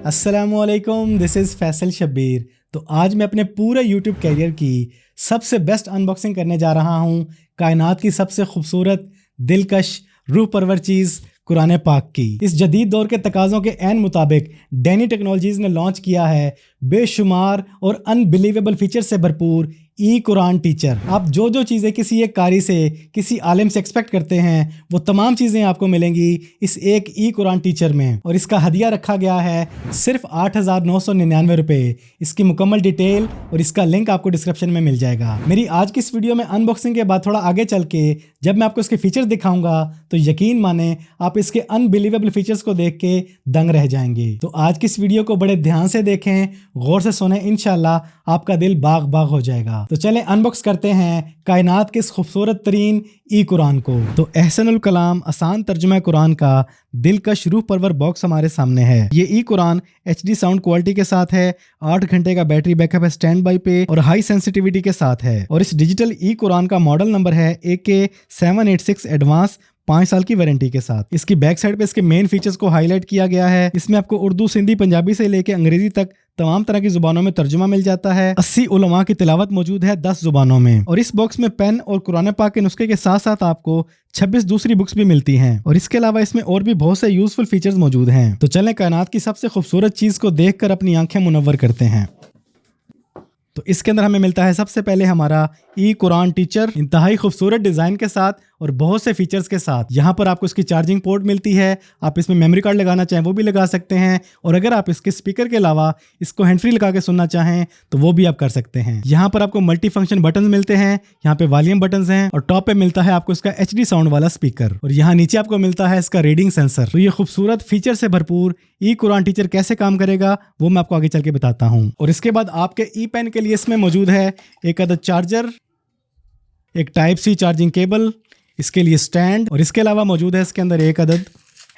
अस्सलामुअलैकुम, this is Faisal Shabbir. तो आज मैं अपने पूरे यूट्यूब कैरियर की सबसे बेस्ट अनबॉक्सिंग करने जा रहा हूँ कायनात की सबसे खूबसूरत, दिलकश, रूह परवर चीज़ कुरान पाक की। इस जदीद दौर के तकाज़ों के ऐन मुताबिक डैनी टेक्नोलॉजीज़ ने लॉन्च किया है बेशुमार और अनबिलीवेबल फीचर से भरपूर ई कुरान टीचर। आप जो जो चीज़ें किसी एक कारी से, किसी आलिम से एक्सपेक्ट करते हैं, वो तमाम चीज़ें आपको मिलेंगी इस एक ई कुरान टीचर में। और इसका हदिया रखा गया है सिर्फ 8,999 रुपये। इसकी मुकम्मल डिटेल और इसका लिंक आपको डिस्क्रिप्शन में मिल जाएगा। मेरी आज की इस वीडियो में अनबॉक्सिंग के बाद थोड़ा आगे चल के जब मैं आपको इसके फीचर्स दिखाऊंगा तो यकीन माने आप इसके अनबिलीवेबल फीचर्स को देख के दंग रह जाएंगे। तो आज की इस वीडियो को बड़े ध्यान से देखें, गौर से सुने, इंशाल्लाह आपका दिल बाग बाग हो जाएगा। तो चलें अनबॉक्स करते हैं कायनात के इस खूबसूरत तरीन ई कुरान को। तो एहसनुल कलाम आसान तर्जुमा कुरान का दिलकश रूह परवर बॉक्स हमारे सामने है। ये ई कुरान HD साउंड क्वालिटी के साथ है, 8 घंटे का बैटरी बैकअप है स्टैंड बाई पे और हाई सेंसिटिविटी के साथ है। और इस डिजिटल ई कुरान का मॉडल नंबर है AK786 एडवांस, 5 साल की वारंटी के साथ। इसकी बैक साइड पे इसके मेन फीचर्स को हाईलाइट किया गया है। इसमें आपको उर्दू, सिंधी, पंजाबी से लेके अंग्रेजी तक तमाम तरह की जुबानों में तर्जुमा मिल जाता है। 80 उलमा की तिलावत मौजूद है 10 जुबानों में। और इस बॉक्स में पेन और कुरान पाक के नुस्खे के साथ साथ आपको 26 दूसरी बुक्स भी मिलती हैं। और इसके अलावा इसमें और भी बहुत से यूजफुल फीचर्स मौजूद हैं। तो चलें कायनात की सबसे खूबसूरत चीज को देखकर अपनी आंखें मुनव्वर करते हैं। तो इसके अंदर हमें मिलता है सबसे पहले हमारा ई कुरान टीचर, इंतहाई खूबसूरत डिज़ाइन के साथ और बहुत से फीचर्स के साथ। यहाँ पर आपको इसकी चार्जिंग पोर्ट मिलती है, आप इसमें मेमोरी कार्ड लगाना चाहें वो भी लगा सकते हैं। और अगर आप इसके स्पीकर के अलावा इसको हैंड फ्री लगा के सुनना चाहें तो वो भी आप कर सकते हैं। यहाँ पर आपको मल्टी फंक्शन बटन मिलते हैं, यहाँ पे वॉल्यूम बटन हैं और टॉप पे मिलता है आपको इसका HD साउंड वाला स्पीकर। और यहाँ नीचे आपको मिलता है इसका रीडिंग सेंसर। तो ये खूबसूरत फीचर से भरपूर ई कुरान टीचर कैसे काम करेगा वो मैं आपको आगे चल के बताता हूँ। और इसके बाद आपके ई पेन के लिए इसमें मौजूद है एक अदद चार्जर, एक टाइप C चार्जिंग केबल, इसके लिए स्टैंड और इसके अलावा मौजूद है इसके अंदर एक अदद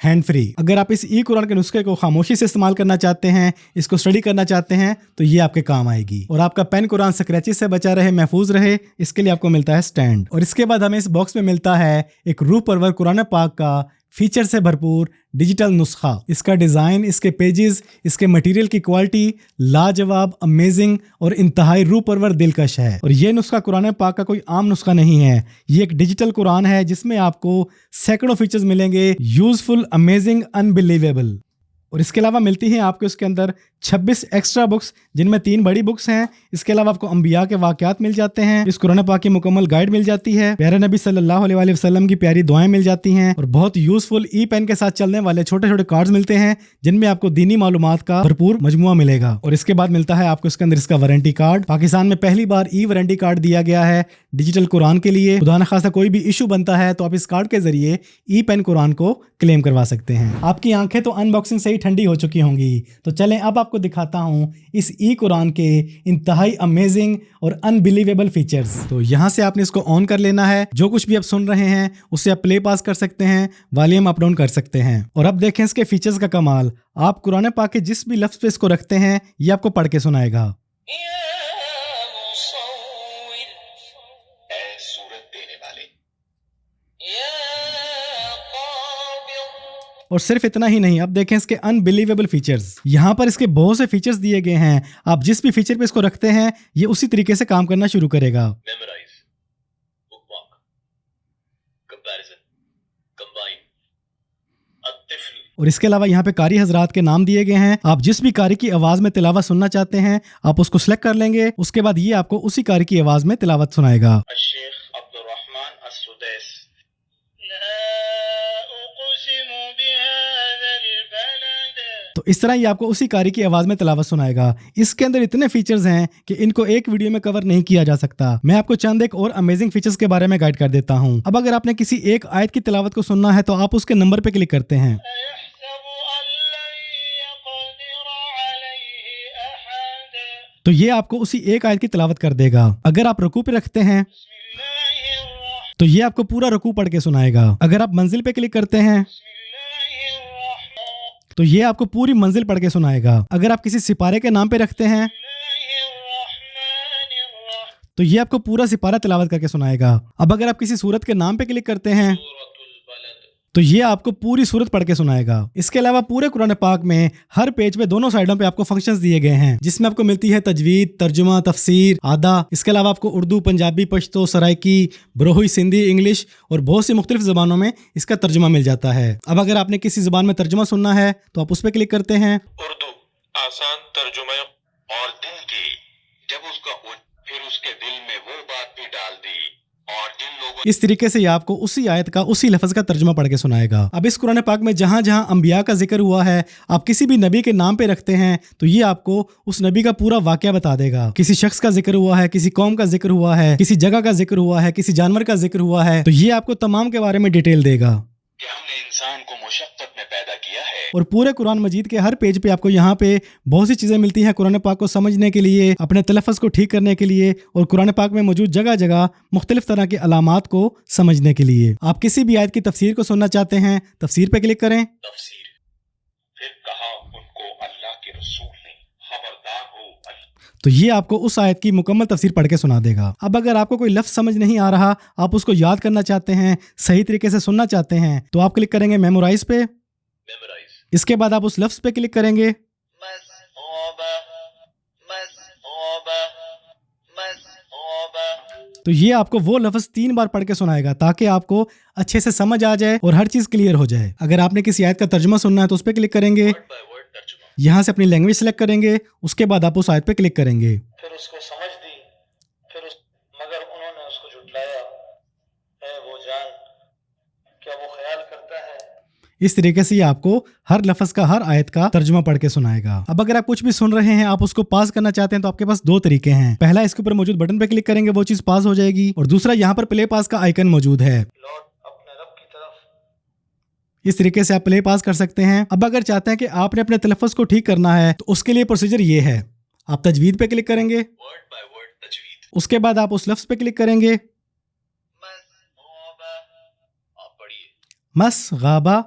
हैंड फ्री। अगर आप इस ई कुरान के नुस्खे को खामोशी से इस्तेमाल करना चाहते हैं, इसको स्टडी करना चाहते हैं तो ये आपके काम आएगी। और आपका पेन कुरान स्क्रैचेस से बचा रहे, महफूज रहे, इसके लिए आपको मिलता है स्टैंड। और इसके बाद हमें इस बॉक्स में मिलता है एक रूह परवर कुरान पाक का फीचर से भरपूर डिजिटल नुस्खा। इसका डिज़ाइन, इसके पेजेस, इसके मटेरियल की क्वालिटी लाजवाब, अमेजिंग और इंतहाई रूह परवर दिलकश है। और ये नुस्खा कुरान पाक का कोई आम नुस्खा नहीं है, ये एक डिजिटल कुरान है जिसमें आपको सैकड़ों फीचर्स मिलेंगे, यूजफुल, अमेजिंग, अनबिलीवेबल। और इसके अलावा मिलती हैं आपको इसके अंदर 26 एक्स्ट्रा बुक्स, जिनमें 3 बड़ी बुक्स हैं। इसके अलावा आपको अंबिया के वाक़यात मिल जाते हैं, इस कुरान पाक की मुकम्मल गाइड मिल जाती है, प्यारे नबी सल्लल्लाहु अलैहि वसल्लम की प्यारी दुआएं मिल जाती हैं और बहुत यूजफुल ई पेन के साथ चलने वाले छोटे छोटे कार्ड्स मिलते हैं जिनमें आपको दीनी मालूमात का भरपूर मजमुआ मिलेगा। और इसके बाद मिलता है आपको इसके अंदर इसका वारंटी कार्ड। पाकिस्तान में पहली बार ई वारंटी कार्ड दिया गया है डिजिटल कुरान के लिए। खुदा न खासा कोई भी इशू बनता है तो आप इस कार्ड के जरिए ई पेन कुरान को क्लेम करवा सकते हैं। आपकी आंखें तो अनबॉक्सिंग से ही ठंडी हो चुकी होंगी, तो चलें अब आपको दिखाता हूं इस ई कुरान के इंतहाई अमेजिंग और अनबिलीवेबल फीचर्स। तो यहां से आपने इसको ऑन कर लेना है। जो कुछ भी आप सुन रहे हैं उससे आप प्ले पास कर सकते हैं, वॉल्यूम अप डाउन कर सकते हैं। और अब देखें इसके फीचर्स का कमाल। आप कुरान पाक के जिस भी लफ्ज पे इसको रखते हैं ये आपको पढ़ के सुनाएगा। और सिर्फ इतना ही नहीं, अब देखें इसके अनबिलीवेबल फीचर्स। यहाँ पर इसके बहुत से फीचर्स दिए गए हैं, आप जिस भी फीचर पे इसको रखते हैं ये उसी तरीके से काम करना शुरू करेगा। और इसके अलावा यहाँ पे कारी हजरात के नाम दिए गए हैं। आप जिस भी कारी की आवाज में तिलावत सुनना चाहते हैं आप उसको सिलेक्ट कर लेंगे, उसके बाद ये आपको उसी कारी की आवाज में तिलावत सुनाएगा। तो इस तरह ये आपको उसी कारी की आवाज में तिलावत सुनाएगा। इसके अंदर इतने फीचर्स हैं कि इनको एक वीडियो में कवर नहीं किया जा सकता। मैं आपको चंद एक और अमेजिंग फीचर्स के बारे में गाइड कर देता हूं। अब अगर आपने किसी एक आयत की तिलावत को सुनना है तो आप उसके नंबर पे क्लिक करते हैं। तो ये आपको उसी एक आयत की तिलावत कर देगा। अगर आप रुकू पे रखते हैं तो ये आपको पूरा रुकू पढ़ के सुनाएगा। अगर आप मंजिल पे क्लिक करते हैं तो ये आपको पूरी मंजिल पढ़ के सुनाएगा। अगर आप किसी सिपारे के नाम पे रखते हैं तो ये आपको पूरा सिपारा तिलावत करके सुनाएगा। अब अगर आप किसी सूरत के नाम पे क्लिक करते हैं तो ये आपको पूरी सूरत पढ़ के सुनाएगा। इसके अलावा पूरे कुरान पाक में हर पेज पे दोनों साइडों पे आपको फंक्शंस दिए गए हैं, जिसमें आपको मिलती है तजवीद, तर्जुमा, तफसीर, आदा। इसके अलावा आपको उर्दू, पंजाबी, पश्तो, सराइकी, बरोही, सिंधी, इंग्लिश और बहुत सी मुख्तलिफ ज़बानों में इसका तर्जुमा मिल जाता है। अब अगर आपने किसी ज़बान में तर्जुमा सुनना है तो आप उस पर क्लिक करते हैं। उर्दू आसान तर्जुमा और दिल की, जब उसका फिर उसके दिल में वो बात भी डाल दी और जिन लोगों। इस तरीके से ये आपको उसी आयत का उसी लफ्ज़ का तर्जुमा पढ़ के सुनाएगा। अब इस कुरान पाक में जहाँ जहाँ अंबिया का जिक्र हुआ है, आप किसी भी नबी के नाम पे रखते हैं तो ये आपको उस नबी का पूरा वाकया बता देगा। किसी शख्स का जिक्र हुआ है, किसी कौम का जिक्र हुआ है, किसी जगह का जिक्र हुआ है, किसी जानवर का जिक्र हुआ है, तो ये आपको तमाम के बारे में डिटेल देगा कि हमने इंसान को मुशक्कत में पैदा किया है। और पूरे कुरान मजीद के हर पेज पे आपको यहाँ पे बहुत सी चीज़ें मिलती हैं कुरान पाक को समझने के लिए, अपने तलफ़्फ़ुज़ को ठीक करने के लिए और कुरान पाक में मौजूद जगह जगह मुख्तलिफ तरह के अलामात को समझने के लिए। आप किसी भी आयत की तफसीर को सुनना चाहते हैं, तफसीर पे क्लिक करें। तफसीर, फिर कहा उनको अल्लाह के रसूल ने, खबरदार हो तो ये आपको उस आयत की मुकम्मल तफसीर पढ़ के सुना देगा। अब अगर आपको कोई लफ्ज़ समझ नहीं आ रहा, आप उसको याद करना चाहते हैं, सही तरीके से सुनना चाहते हैं, तो आप क्लिक करेंगे मेमोराइज पे। इसके बाद आप उस लफ्ज़ पे क्लिक करेंगे। तो ये आपको वो लफ्ज़ 3 बार पढ़ के सुनाएगा ताकि आपको अच्छे से समझ आ जाए और हर चीज़ क्लियर हो जाए। अगर आपने किसी आयत का तर्जुमा सुनना है तो उस पर क्लिक करेंगे, यहाँ से अपनी लैंग्वेज सेलेक्ट करेंगे, उसके बाद आप उस आयत पे क्लिक करेंगे। फिर उसको समझ दी, मगर उन्होंने उसको झुठलाया, है वो जान, क्या वो ख्याल करता है। इस तरीके से ये आपको हर लफ्ज़ का, हर आयत का तर्जुमा पढ़ के सुनाएगा। अब अगर आप कुछ भी सुन रहे हैं, आप उसको पास करना चाहते हैं तो आपके पास 2 तरीके हैं। पहला, इसके ऊपर मौजूद बटन पे क्लिक करेंगे, वो चीज़ पास हो जाएगी, और दूसरा यहाँ पर प्ले पास का आइकन मौजूद है। इस तरीके से आप प्ले पास कर सकते हैं। अब अगर चाहते हैं कि आपने अपने तलफ़्फ़ुज़ को ठीक करना है तो उसके लिए प्रोसीजर ये है, आप तजवीद पे क्लिक करेंगे, उसके बाद आप उस लफ्ज़ पे क्लिक करेंगे, मस गाबा।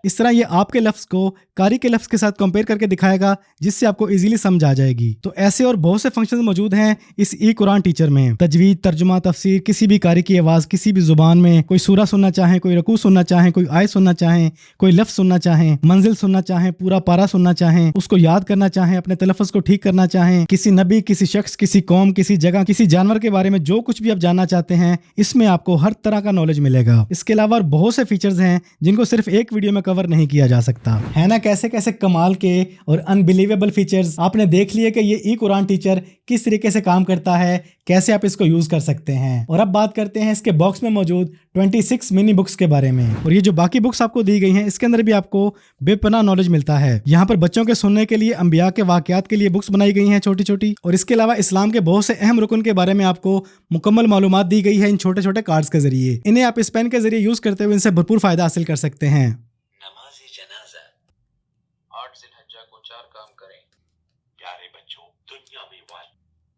इस तरह ये आपके लफ्ज़ को कारी के लफ्ज़ के साथ कंपेयर करके दिखाएगा, जिससे आपको इजीली समझ आ जाएगी। तो ऐसे और बहुत से फंक्शंस मौजूद हैं इस ई कुरान टीचर में। तजवीद, तर्जुमा, तफसीर, किसी भी कारी की आवाज़ किसी भी ज़ुबान में, कोई सूरा सुनना चाहें, कोई रकू सुनना चाहें, कोई आयत सुनना चाहें, कोई लफ्ज़ सुनना चाहें, मंजिल सुनना चाहें, पूरा पारा सुनना चाहें, उसको याद करना चाहें, अपने तलफ़्फ़ुज़ को ठीक करना चाहें, किसी नबी, किसी शख्स, किसी कौम, किसी जगह, किसी जानवर के बारे में जो कुछ भी आप जानना चाहते हैं, इसमें आपको हर तरह का नॉलेज मिलेगा। इसके अलावा बहुत से फीचर्स हैं जिनको सिर्फ एक वीडियो में कवर नहीं किया जा सकता है ना। कैसे कैसे कमाल के और अनबिलीवेबल फीचर्स आपने देख लिए कि ये ई कुरान टीचर किस तरीके से काम करता है, कैसे आप इसको यूज कर सकते हैं। और अब बात करते हैं इसके बॉक्स में मौजूद 26 मिनी बुक्स के बारे में। और ये जो बाकी बुक्स आपको दी गई हैं, इसके अंदर भी आपको बेपनाह नॉलेज मिलता है। यहाँ पर बच्चों के सुनने के लिए अंबिया के वाकयात के लिए बुक्स बनाई गई हैं छोटी छोटी, और इसके अलावा इस्लाम के बहुत से अहम रुकन के बारे में आपको मुकम्मल मालूमात दी गई है इन छोटे छोटे कार्ड्स के जरिए। इन्हें आप इस पेन के जरिए यूज करते हुए इनसे भरपूर फायदा हासिल कर सकते हैं। नमाज़ी जनाज़ा 8 ज़िलहज्जा को 4 काम करें। प्यारे बच्चों, दुनिया में वाल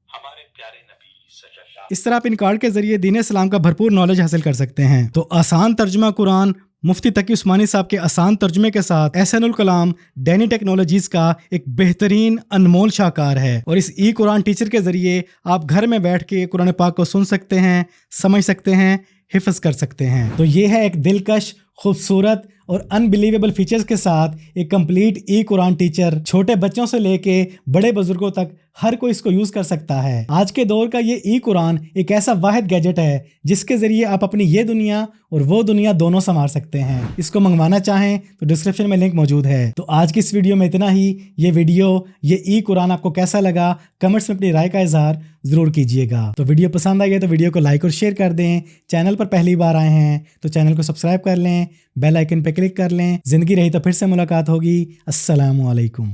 हमारे प्यारे नबी सल्लल्लाहु। इस तरह आप इन कार्ड के जरिए दीन इस्लाम का भरपूर नॉलेज हासिल कर सकते हैं। तो आसान तर्जुमा कुरान मुफ्ती तकी उस्मानी साहब के आसान तर्जुमे के साथ एहसानुल कलाम डैनी टेक्नोलॉजीज का एक बेहतरीन अनमोल शाहकार है। और इस ई कुरान टीचर के जरिए आप घर में बैठ के कुरान पाक को सुन सकते हैं, समझ सकते हैं, हिफ्ज कर सकते हैं। तो ये है एक दिलकश, खूबसूरत और अनबिलीवेबल फीचर्स के साथ एक कंप्लीट ई कुरान टीचर। छोटे बच्चों से लेके बड़े बुजुर्गों तक हर कोई इसको यूज कर सकता है। आज के दौर का ये ई कुरान एक ऐसा वाहिद गैजेट है जिसके जरिए आप अपनी ये दुनिया और वो दुनिया दोनों संवार सकते हैं। इसको मंगवाना चाहें तो डिस्क्रिप्शन में लिंक मौजूद है। तो आज की इस वीडियो में इतना ही। ये वीडियो, ये ई कुरान आपको कैसा लगा, कमेंट्स में अपनी राय का इजहार जरूर कीजिएगा। तो वीडियो पसंद आई है तो वीडियो को लाइक और शेयर कर दें। चैनल पर पहली बार आए हैं तो चैनल को सब्सक्राइब कर लें, बेल आइकन पे क्लिक कर लें। जिंदगी रही तो फिर से मुलाकात होगी। अस्सलामु अलैकुम।